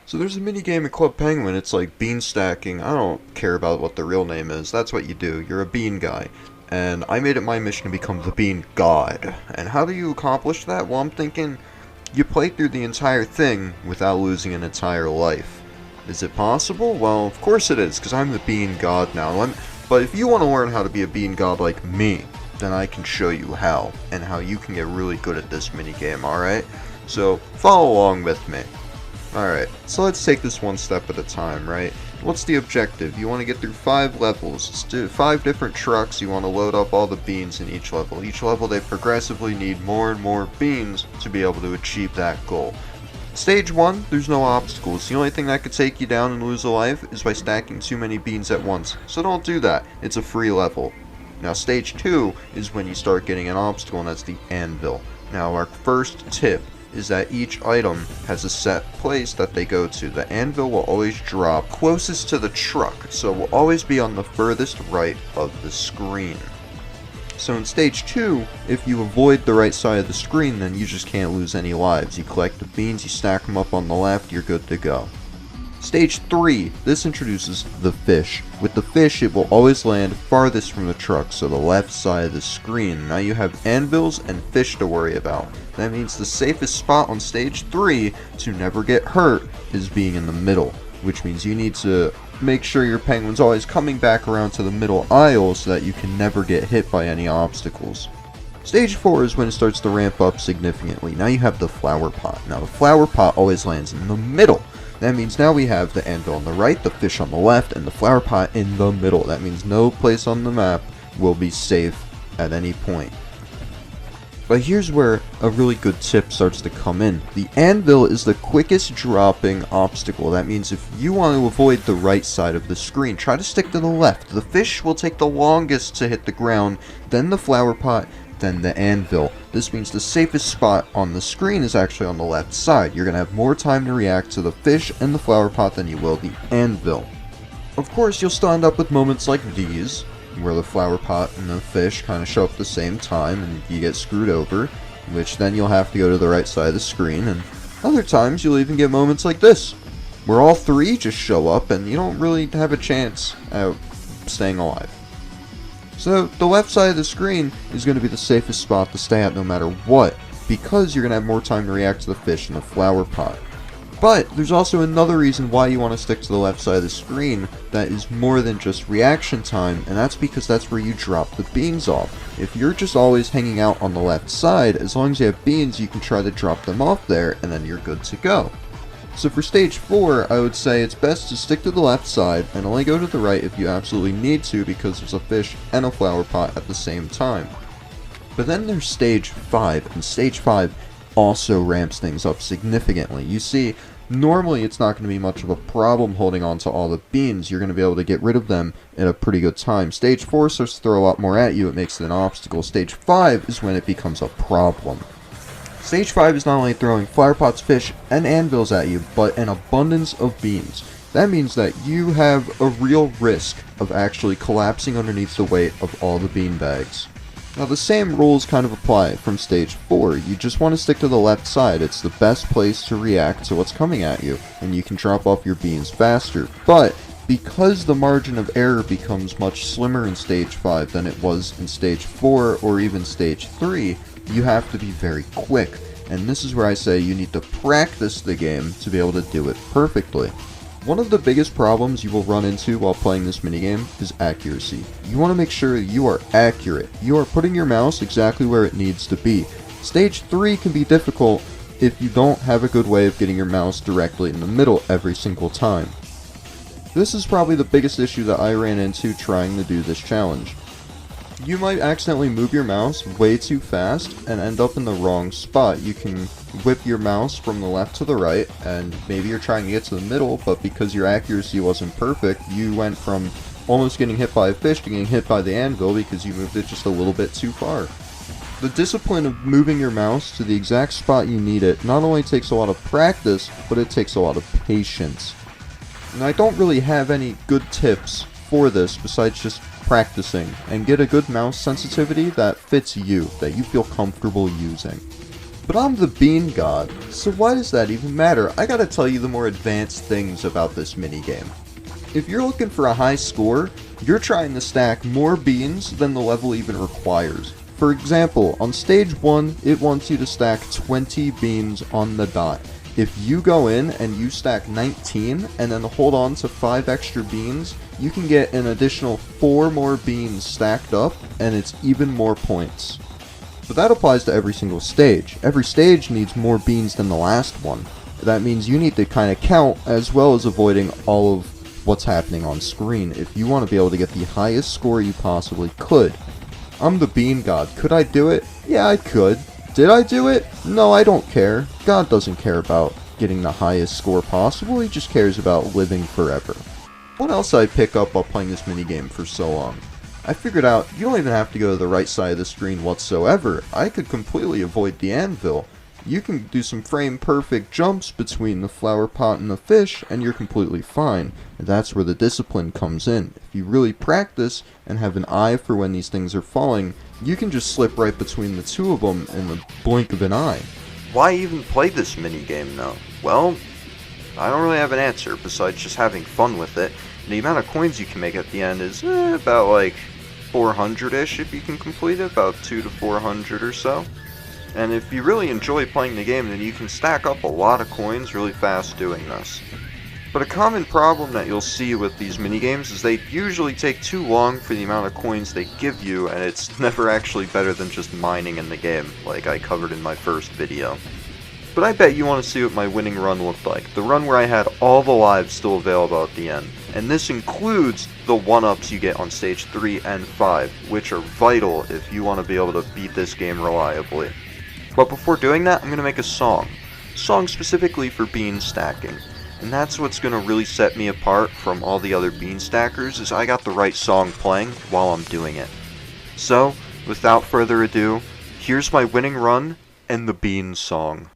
So there's a mini game in Club Penguin. It's like bean stacking. I don't care about what the real name is. That's what you do. You're a bean guy. And I made it my mission to become the bean god. And how do you accomplish that? Well, I'm thinking you play through the entire thing without losing an entire life. Is it possible? Well, of course it is, because I'm the bean god now. But if you want to learn how to be a bean god like me, then I can show you how, and how you can get really good at this mini game, alright? So, follow along with me. Alright, so let's take this one step at a time, right? What's the objective? You want to get through 5 levels. It's 5 different trucks. You want to load up all the beans in each level. Each level they progressively need more and more beans to be able to achieve that goal. Stage 1, there's no obstacles. The only thing that could take you down and lose a life is by stacking too many beans at once. So don't do that. It's a free level. Now stage 2 is when you start getting an obstacle, and that's the anvil. Now our first tip is that each item has a set place that they go to. The anvil will always drop closest to the truck, so it will always be on the furthest right of the screen. So in stage 2, if you avoid the right side of the screen, then you just can't lose any lives. You collect the beans, you stack them up on the left, you're good to go. Stage 3, this introduces the fish. With the fish, it will always land farthest from the truck, so the left side of the screen. Now you have anvils and fish to worry about. That means the safest spot on stage 3 to never get hurt is being in the middle, which means you need to make sure your penguin's always coming back around to the middle aisle so that you can never get hit by any obstacles. Stage 4 is when it starts to ramp up significantly. Now you have the flower pot. Now the flower pot always lands in the middle. That means now we have the anvil on the right, the fish on the left, and the flower pot in the middle. That means no place on the map will be safe at any point. But here's where a really good tip starts to come in. The anvil is the quickest dropping obstacle. That means if you want to avoid the right side of the screen, try to stick to the left. The fish will take the longest to hit the ground, then the flower pot, then the anvil. This means the safest spot on the screen is actually on the left side. You're going to have more time to react to the fish and the flower pot than you will the anvil. Of course, you'll still end up with moments like these, where the flower pot and the fish kind of show up at the same time and you get screwed over, which then you'll have to go to the right side of the screen, and other times you'll even get moments like this, where all 3 just show up and you don't really have a chance at staying alive. So the left side of the screen is going to be the safest spot to stay at no matter what, because you're going to have more time to react to the fish in the flower pot. But there's also another reason why you want to stick to the left side of the screen that is more than just reaction time, and that's because that's where you drop the beans off. If you're just always hanging out on the left side, as long as you have beans, you can try to drop them off there, and then you're good to go. So for stage 4, I would say it's best to stick to the left side and only go to the right if you absolutely need to, because there's a fish and a flower pot at the same time. But then there's stage 5, and stage 5 also ramps things up significantly. You see, normally it's not going to be much of a problem holding on to all the beans. You're going to be able to get rid of them in a pretty good time. Stage 4 starts to throw a lot more at you. It makes it an obstacle. Stage 5 is when it becomes a problem. Stage 5 is not only throwing flower pots, fish, and anvils at you, but an abundance of beans. That means that you have a real risk of actually collapsing underneath the weight of all the bean bags. Now the same rules kind of apply from stage 4. You just want to stick to the left side. It's the best place to react to what's coming at you, and you can drop off your beans faster. But because the margin of error becomes much slimmer in stage 5 than it was in stage 4 or even stage 3, you have to be very quick. And this is where I say you need to practice the game to be able to do it perfectly. One of the biggest problems you will run into while playing this minigame is accuracy. You want to make sure you are accurate. You are putting your mouse exactly where it needs to be. Stage 3 can be difficult if you don't have a good way of getting your mouse directly in the middle every single time. This is probably the biggest issue that I ran into trying to do this challenge. You might accidentally move your mouse way too fast and end up in the wrong spot. You can whip your mouse from the left to the right, and maybe you're trying to get to the middle, but because your accuracy wasn't perfect, you went from almost getting hit by a fish to getting hit by the anvil because you moved it just a little bit too far. The discipline of moving your mouse to the exact spot you need it not only takes a lot of practice, but it takes a lot of patience. And I don't really have any good tips for this besides just practicing and get a good mouse sensitivity that fits you, that you feel comfortable using. But I'm the bean god, so why does that even matter? I gotta tell you the more advanced things about this minigame. If you're looking for a high score, you're trying to stack more beans than the level even requires. For example, on stage 1, it wants you to stack 20 beans on the dot. If you go in and you stack 19 and then hold on to 5 extra beans, you can get an additional 4 more beans stacked up, and it's even more points. But that applies to every single stage. Every stage needs more beans than the last one. That means you need to kind of count as well as avoiding all of what's happening on screen if you want to be able to get the highest score you possibly could. I'm the bean god. Could I do it? Yeah, I could. Did I do it? No, I don't care. God doesn't care about getting the highest score possible, he just cares about living forever. What else did I pick up while playing this minigame for so long? I figured out you don't even have to go to the right side of the screen whatsoever. I could completely avoid the anvil. You can do some frame perfect jumps between the flower pot and the fish and you're completely fine. And that's where the discipline comes in. If you really practice and have an eye for when these things are falling, you can just slip right between the two of them in the blink of an eye. Why even play this minigame though? Well, I don't really have an answer besides just having fun with it. And the amount of coins you can make at the end is about like 400-ish if you can complete it, about 200 to 400 or so. And if you really enjoy playing the game, then you can stack up a lot of coins really fast doing this. But a common problem that you'll see with these minigames is they usually take too long for the amount of coins they give you, and it's never actually better than just mining in the game, like I covered in my first video. But I bet you want to see what my winning run looked like, the run where I had all the lives still available at the end. And this includes the 1-ups you get on stage 3 and 5, which are vital if you want to be able to beat this game reliably. But before doing that, I'm going to make a song specifically for bean stacking. And that's what's going to really set me apart from all the other bean stackers, is I got the right song playing while I'm doing it. So, without further ado, here's my winning run and the bean song.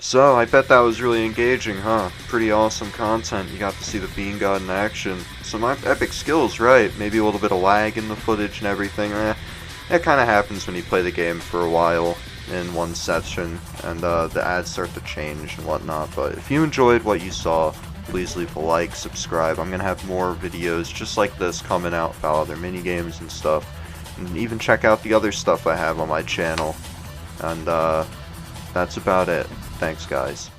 So, I bet that was really engaging, huh? Pretty awesome content. You got to see the Bean God in action. Some epic skills, right? Maybe a little bit of lag in the footage and everything. That kind of happens when you play the game for a while in one session, and the ads start to change and whatnot. But if you enjoyed what you saw, please leave a like, subscribe. I'm going to have more videos just like this coming out about other minigames and stuff. And even check out the other stuff I have on my channel. And that's about it. Thanks, guys.